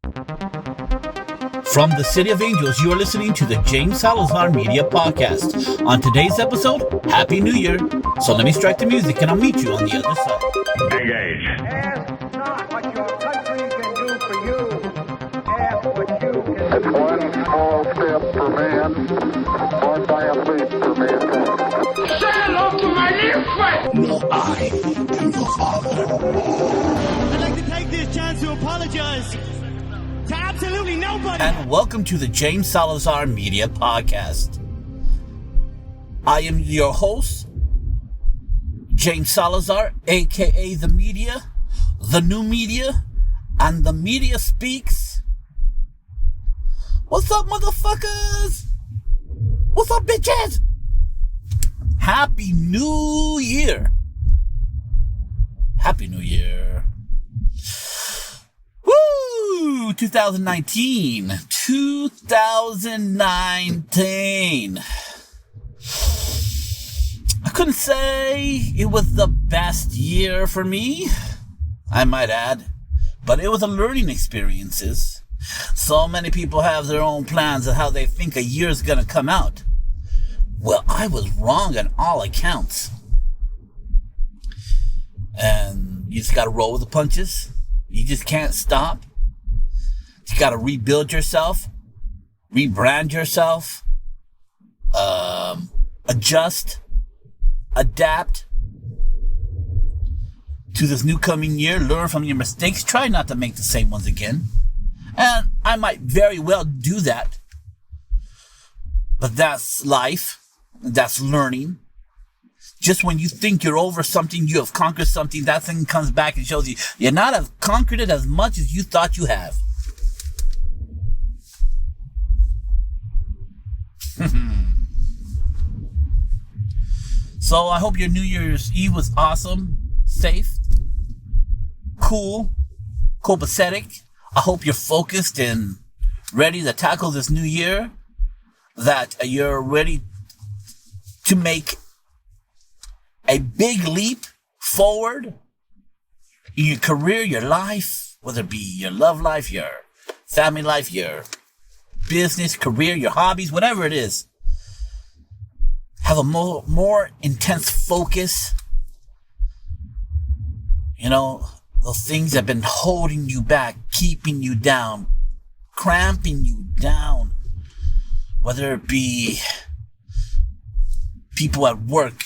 From the City of Angels, you are listening to the James Salazar Media Podcast. On today's episode, Happy New Year. So let me strike the music and I'll meet you on the other side. Engage. Ask not what your country can do for you. Ask what you can do. It's one small step for man, one giant leap for mankind. Say hello to my little friend. No, I am the Father. I'd like to take this chance to apologize to absolutely nobody. And welcome to the James Salazar Media Podcast. I am your host, James Salazar, aka the media, the new media, and the media speaks. What's up, motherfuckers? What's up, bitches? Happy New Year. Happy New Year. Woo! 2019. I couldn't say it was the best year for me, I might add, but it was a learning experiences. So many people have their own plans of how they think a year is going to come out. Well, I was wrong on all accounts. And you just got to roll with the punches. You just can't stop. You got to rebuild yourself, rebrand yourself, adjust, adapt to this new coming year, learn from your mistakes, try not to make the same ones again. And I might very well do that. But that's life. That's learning. Just when you think you're over something, you have conquered something, that thing comes back and shows you you're not have conquered it as much as you thought you have. So I hope your New Year's Eve was awesome, safe, copacetic. I hope you're focused and ready to tackle this new year, that you're ready to make a big leap forward in your career, your life, whether it be your love life, your family life, your business, career, your hobbies, whatever it is. Have a more intense focus. You know, those things that have been holding you back, keeping you down, cramping you down. Whether it be people at work,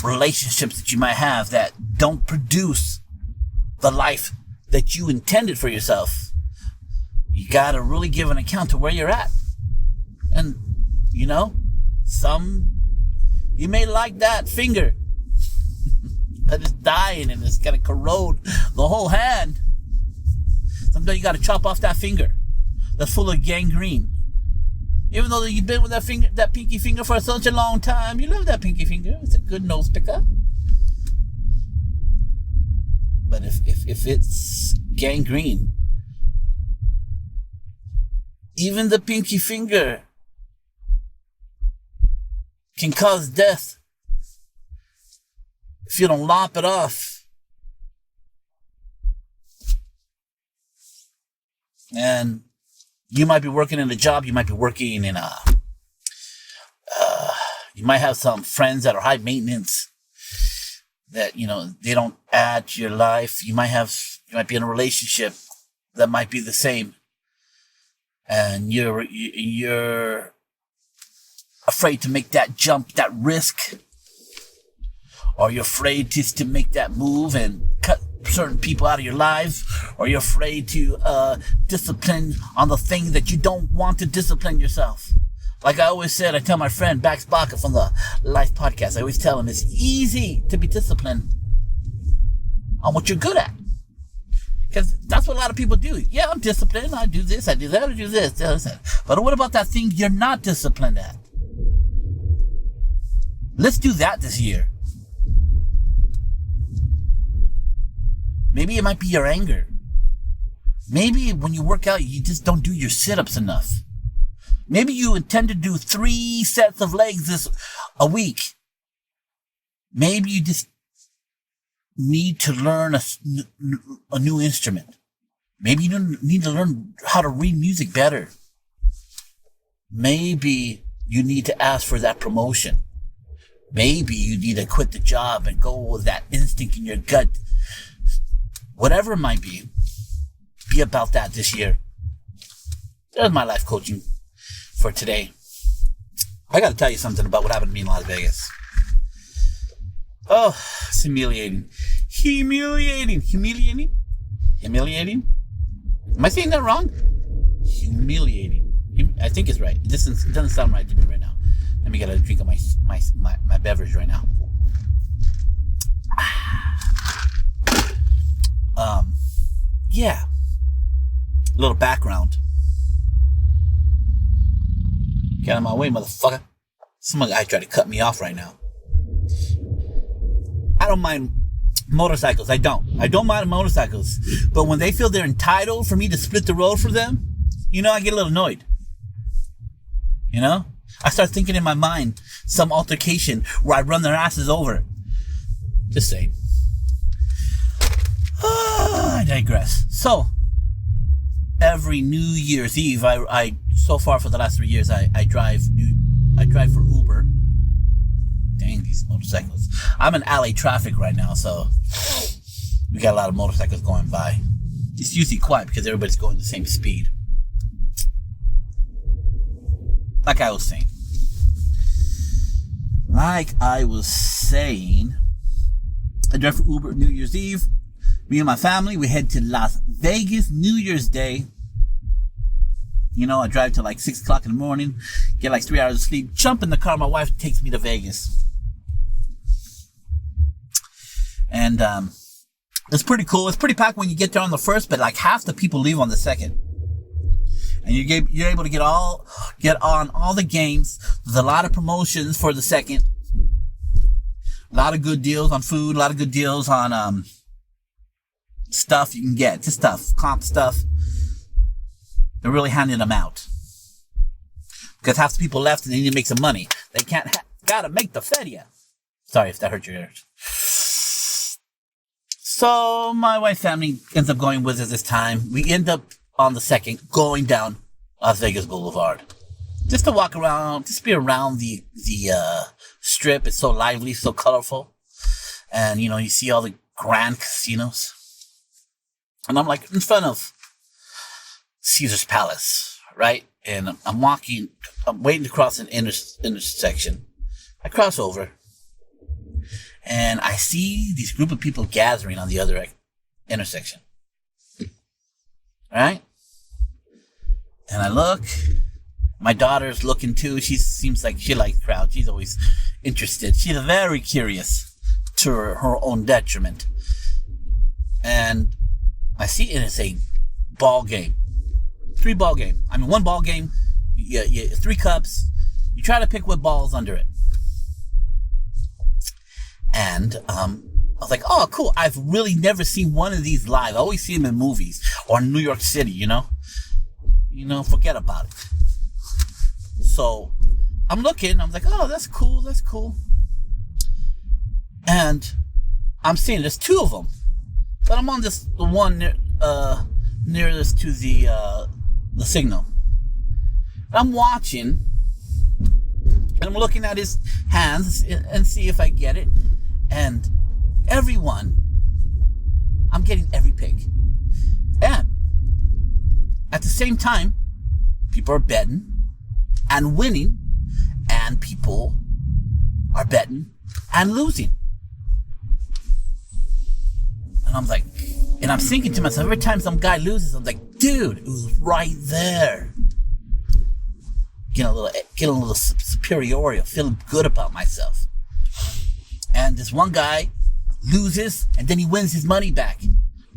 relationships that you might have that don't produce the life that you intended for yourself. You gotta really give an account to where you're at. And, you know, you may like that finger, but it's dying and it's gonna corrode the whole hand. Sometimes you gotta chop off that finger that's full of gangrene. Even though you've been with that pinky finger for such a long time, you love that pinky finger. It's a good nose picker. But if it's gangrene, even the pinky finger can cause death if you don't lop it off. And you might be working in a job, you might be working in you might have some friends that are high maintenance that, you know, they don't add to your life. You might be in a relationship that might be the same. And you're afraid to make that jump, that risk, or you're afraid to make that move and cut certain people out of your life, or you're afraid to discipline on the thing that you don't want to discipline yourself. Like I always said, I tell my friend Bax Baca from the Life Podcast, I always tell him it's easy to be disciplined on what you're good at. Because that's what a lot of people do. Yeah, I'm disciplined. I do this, I do that, I do this. But what about that thing you're not disciplined at? Let's do that this year. Maybe it might be your anger. Maybe when you work out, you just don't do your sit-ups enough. Maybe you intend to do 3 sets of legs a week. Maybe you just need to learn a new instrument. Maybe you need to learn how to read music better. Maybe you need to ask for that promotion. Maybe you need to quit the job and go with that instinct in your gut. Whatever it might be about that this year. There's my life coaching for today. I got to tell you something about what happened to me in Las Vegas. Oh, it's humiliating. Humiliating? Am I saying that wrong? Humiliating. I think it's right. It doesn't sound right to me right now. Let me get a drink of my beverage right now. Yeah. A little background. Get out of my way, motherfucker. Some guy tried to cut me off right now. I don't mind motorcycles. I don't mind motorcycles. But when they feel they're entitled for me to split the road for them, I get a little annoyed. I start thinking in my mind some altercation where I run their asses over. Just saying. I digress. So, every New Year's Eve, I so far for the last 3 years, I drive for Uber. Dang, these motorcycles. I'm in LA traffic right now, so we got a lot of motorcycles going by. It's usually quiet because everybody's going the same speed. Like I was saying, I drive for Uber New Year's Eve. Me and my family, we head to Las Vegas New Year's Day. I drive till like 6 o'clock in the morning, get like 3 hours of sleep, jump in the car. My wife takes me to Vegas. And it's pretty cool. It's pretty packed when you get there on the first, but like half the people leave on the second. And you're able to get on all the games. There's a lot of promotions for the second. A lot of good deals on food. A lot of good deals on stuff you can get. Just stuff, comp stuff. They're really handing them out. Because half the people left and they need to make some money. They gotta make the feria. Sorry if that hurt your ears. So my wife's family ends up going with us this time. We end up on the second going down Las Vegas Blvd. Just to walk around, just be around the strip. It's so lively, so colorful. And, you see all the grand casinos. And I'm like in front of Caesar's Palace, right? And I'm waiting to cross an intersection. I cross over. And I see this group of people gathering on the other intersection. Right? And I look. My daughter's looking too. She seems like she likes crowds. She's always interested. She's very curious to her own detriment. And I see it as a ball game. 3-ball game. I mean, 1 ball game. You 3 cups. You try to pick what ball's under it. And I was like, oh, cool. I've really never seen one of these live. I always see them in movies or in New York City, forget about it. So I'm looking. I'm like, oh, that's cool. That's cool. And I'm seeing there's 2 of them. But I'm on the one nearest to the signal. I'm watching. And I'm looking at his hands and see if I get it. And everyone, I'm getting every pick. And at the same time, people are betting and winning, and people are betting and losing. And I'm like, and I'm thinking to myself, every time some guy loses, I'm like, dude, it was right there. Getting a little superiority, feeling good about myself. And this one guy loses, and then he wins his money back.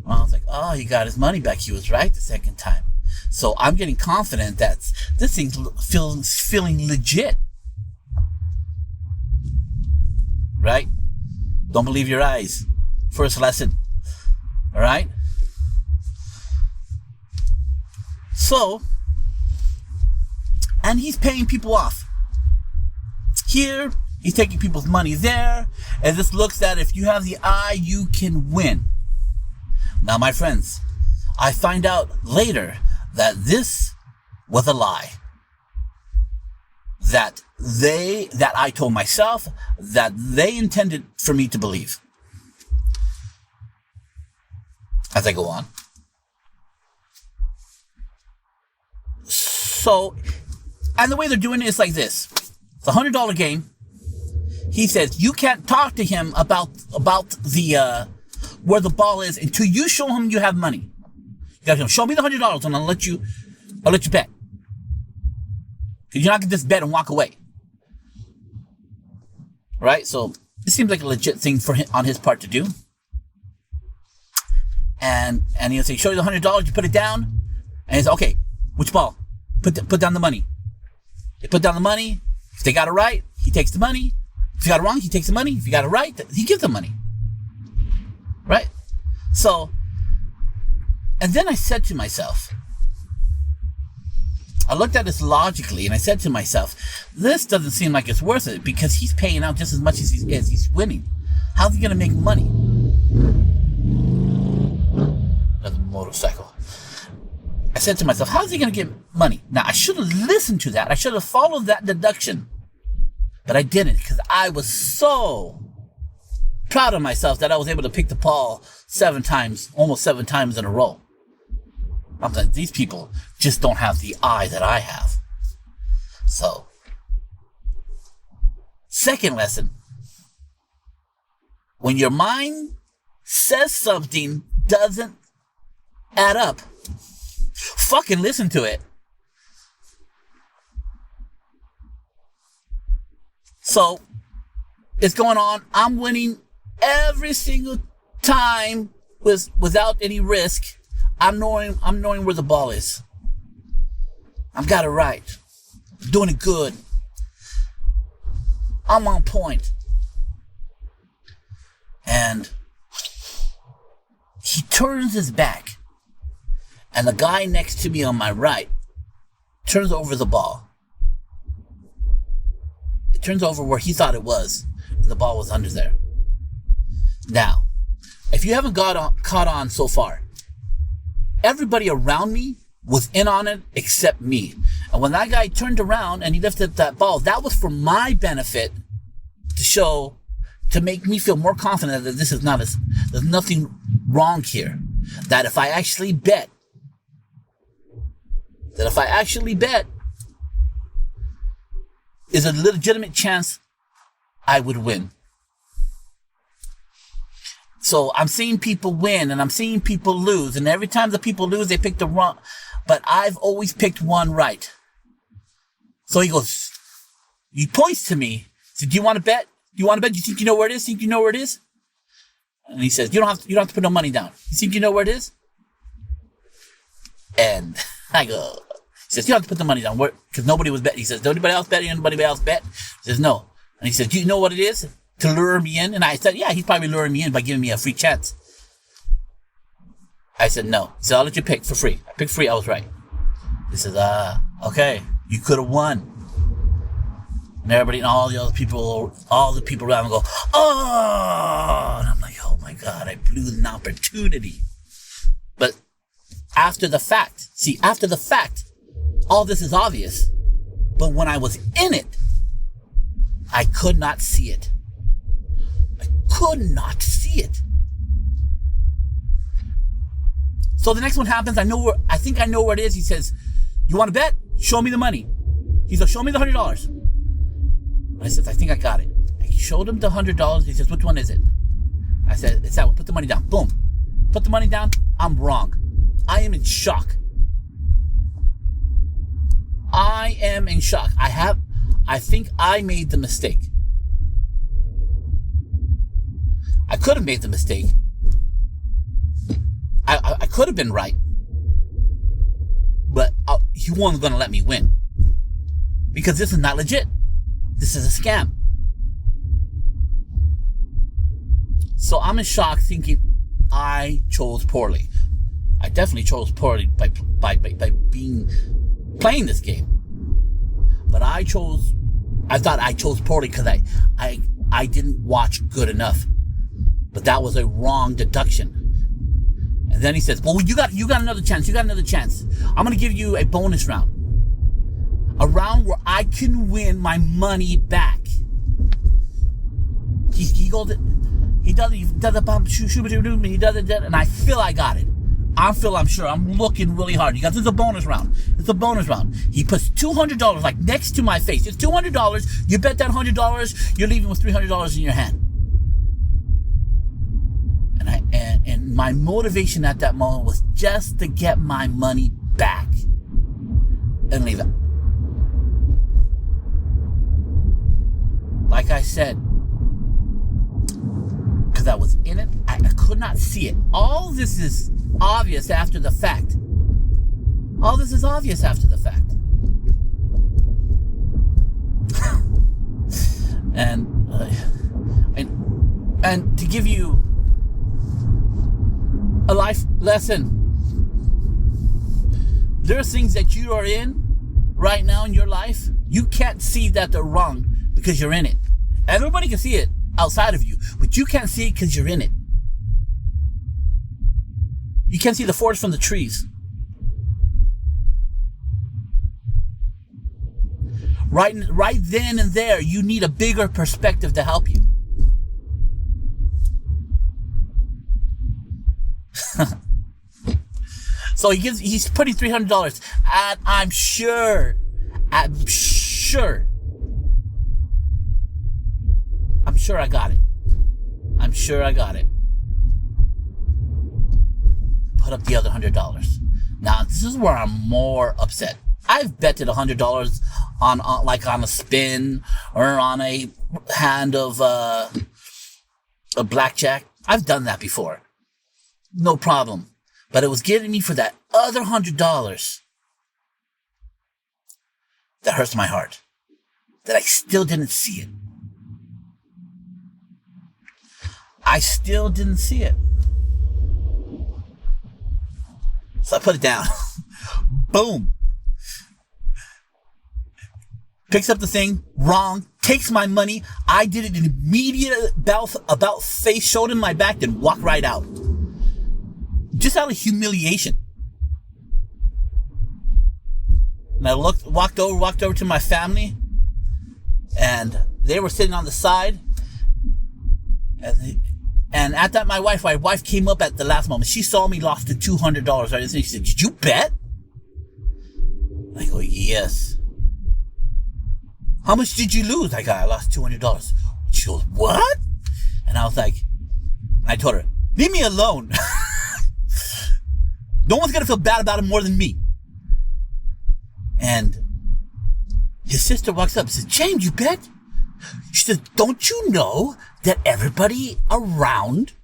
Well, I was like, oh, he got his money back. He was right the second time. So I'm getting confident that this thing's feeling legit. Right? Don't believe your eyes. First lesson. All right? So, and he's paying people off. Here, he's taking people's money there, and this looks that if you have the eye, you can win. Now, my friends, I find out later that this was a lie. That I told myself, that they intended for me to believe. As I go on. So, and the way they're doing it is like this. It's a $100 game. He says, you can't talk to him about the, where the ball is until you show him you have money. You gotta show me the $100 and I'll let you bet. Because you're not going to just bet and walk away. Right? So, this seems like a legit thing for him, on his part to do. And he'll say, show you the $100, you put it down. And he's okay, which ball? Put down the money. They put down the money. If they got it right, he takes the money. If you got it wrong, he takes the money. If you got it right, he gives the money. Right? So, and then I said to myself, I looked at this logically, and I said to myself, this doesn't seem like it's worth it, because he's paying out just as much as he's winning. How's he going to make money? Another motorcycle. I said to myself, how's he going to get money? Now, I should have listened to that. I should have followed that deduction. But I didn't, because I was so proud of myself that I was able to pick the ball 7 times, almost 7 times in a row. I'm like, these people just don't have the eye that I have. So, second lesson. When your mind says something doesn't add up, fucking listen to it. So, it's going on. I'm winning every single time without any risk. I'm knowing where the ball is. I've got it right. I'm doing it good. I'm on point. And he turns his back. And the guy next to me on my right turns over the ball. It turns over where he thought it was. The ball was under there. Now, if you haven't caught on so far, everybody around me was in on it except me. And when that guy turned around and he lifted that ball, that was for my benefit to make me feel more confident that there's nothing wrong here. That if I actually bet, is a legitimate chance I would win. So I'm seeing people win and I'm seeing people lose. And every time the people lose, they pick the wrong. But I've always picked one right. So he goes, he points to me. He said, do you want to bet? Do you want to bet? Do you think you know where it is? Think you know where it is? And he says, you don't have to put no money down. You think you know where it is? And I go, he says, you don't have to put the money down. Because nobody was betting. He says, did anybody else bet? Anybody else bet? He says, no. And he says, do you know what it is? To lure me in? And I said, yeah, he's probably luring me in by giving me a free chance. I said, no. He said, I'll let you pick for free. I picked free, I was right. He says, okay, you could have won. And everybody and all the people around go, oh! And I'm like, oh my God, I blew an opportunity. But after the fact, all this is obvious. But when I was in it, I could not see it. Could not see it. So the next one happens. I think I know where it is. He says, you want to bet? Show me the money. He says, show me the $100. I said, I think I got it. I showed him the $100. He says, which one is it? I said, it's that one. Put the money down. Boom. Put the money down. I'm wrong. I am in shock. I am in shock. I think I made the mistake. I could have made the mistake. I could have been right. But he wasn't going to let me win. Because this is not legit. This is a scam. So I'm in shock thinking I chose poorly. I definitely chose poorly by playing this game. But I thought I chose poorly because I didn't watch good enough. But that was a wrong deduction. And then he says, well, you got another chance. You got another chance. I'm going to give you a bonus round. A round where I can win my money back. He does the bomb, he does it, and I feel I got it. I'm sure. I'm looking really hard. He goes, it's a bonus round. It's a bonus round. He puts $200 like next to my face. It's $200. You bet that $100, you're leaving with $300 in your hand. And my motivation at that moment was just to get my money back and leave it. Like I said, because I was in it, I could not see it. All this is obvious after the fact. All this is obvious after the fact. and to give you a life lesson, there are things that you are in right now in your life. You can't see that they're wrong because you're in it. Everybody can see it outside of you, but you can't see it because you're in it. You can't see the forest from the trees. Right then and there, you need a bigger perspective to help you. So he's putting $300, and I'm sure I got it. I'm sure I got it. Put up the other $100. Now this is where I'm more upset. I've betted $100 on a spin or on a hand of a blackjack. I've done that before. No problem. But it was getting me for that other $100 that hurts my heart. That I still didn't see it. I still didn't see it. So I put it down. Boom. Picks up the thing, wrong, takes my money. I did it in immediate about face, showed him my back, then walked right out. Just out of humiliation. And I walked over to my family, and they were sitting on the side. And at that, my wife came up at the last moment. She saw me lost the $200. Right? She said, "Did you bet?" I go, "Yes." "How much did you lose?" I lost $200. She goes, "What?" And I was like, I told her, "Leave me alone." No one's going to feel bad about it more than me. And his sister walks up and says, "James, you bet?" She says, "Don't you know that everybody around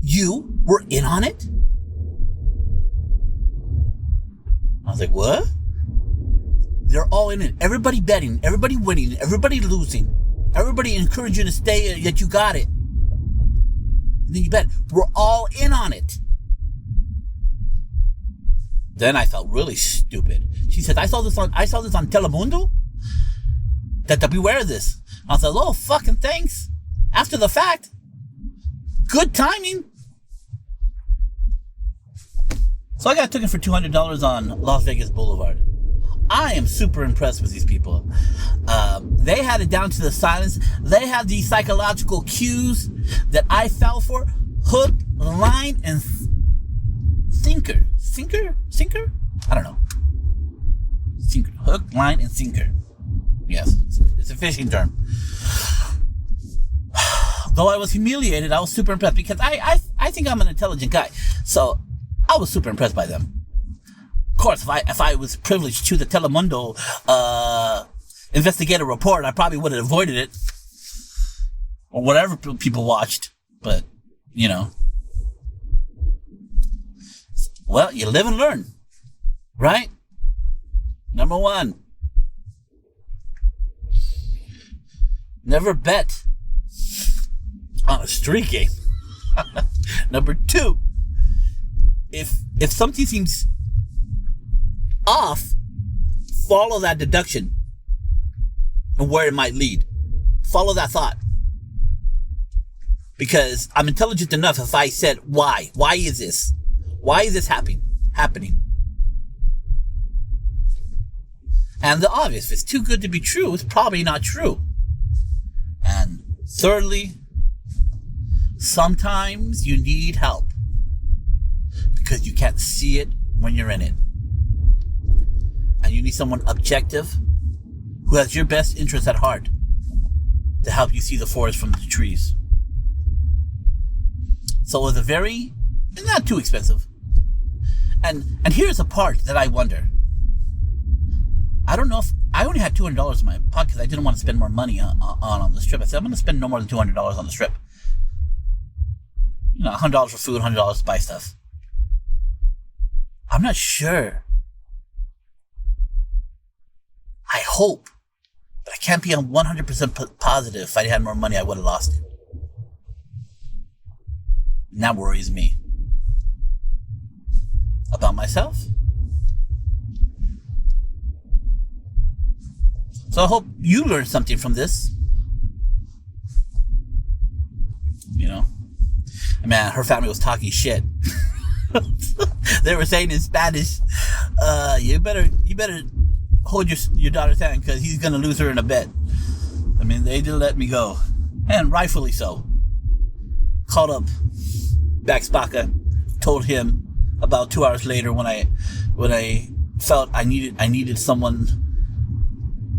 you were in on it?" I was like, "What?" They're all in it. Everybody betting, everybody winning, everybody losing, everybody encouraging you to stay that you got it. And then you bet. We're all in on it. Then I felt really stupid. She said, I saw this on Telemundo. That beware of this. I was like, "Oh, fucking thanks." After the fact. Good timing. So I got taken for $200 on Las Vegas Blvd. I am super impressed with these people. They had it down to the silence. They have the psychological cues that I fell for. Hook, line, and sinker. Sinker? I don't know. Sinker. Hook, line, and sinker. Yes, it's a fishing term. Though I was humiliated, I was super impressed because I think I'm an intelligent guy. So I was super impressed by them. Of course, if I was privileged to the Telemundo investigative report, I probably would have avoided it. Or whatever people watched. But, you know. Well, you live and learn. Right? Number 1. Never bet on a street game. Number 2. If something seems off, follow that deduction and where it might lead. Follow that thought. Because I'm intelligent enough if I said, why? Why is this? Why is this happening? And the obvious, if it's too good to be true, it's probably not true. And thirdly, sometimes you need help because you can't see it when you're in it. And you need someone objective who has your best interest at heart to help you see the forest from the trees. So it was not too expensive. And here's a part that I wonder. I don't know if I only had $200 in my pocket because I didn't want to spend more money on the strip. I said, I'm going to spend no more than $200 on the strip. You know, $100 for food, $100 to buy stuff. I'm not sure. I hope, but I can't be 100% positive. If I had more money, I would have lost it. And that worries me. About myself. So I hope you learned something from this. You know, man, her family was talking shit. They were saying in Spanish, you better hold your daughter's hand because he's gonna lose her in a bet. I mean, they didn't let me go, and rightfully so. Called up Baxbaca, told him about 2 hours later when I felt I needed someone.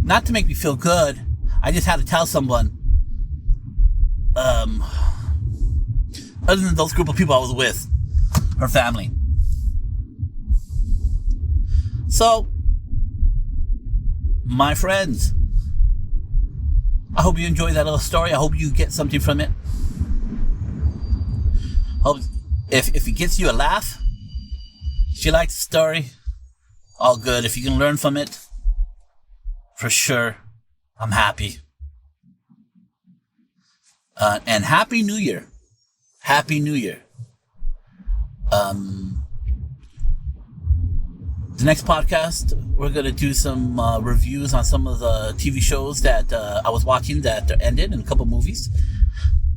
Not to make me feel good, I just had to tell someone, other than those group of people I was with, her family. So, my friends, I hope you enjoyed that little story. I hope you get something from it. Hope if it gets you a laugh, if you like the story, all good. If you can learn from it, for sure, I'm happy. And Happy New Year. Happy New Year. The next podcast, we're going to do some reviews on some of the TV shows that I was watching that ended, and a couple movies.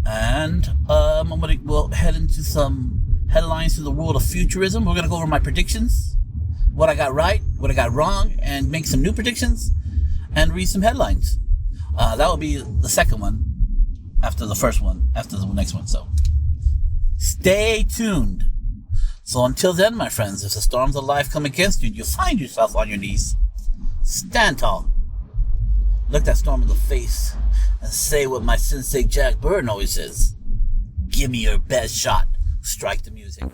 And we'll head into some headlines to the world of futurism. We're going to go over my predictions, what I got right, what I got wrong, and make some new predictions. And read some headlines. That will be the second one after the first one, after the next one. So stay tuned. So until then, my friends, if the storms of life come against you and you find yourself on your knees, stand tall. Look that storm in the face and say what my sensei Jack Burton always says. Give me your best shot. Strike the music.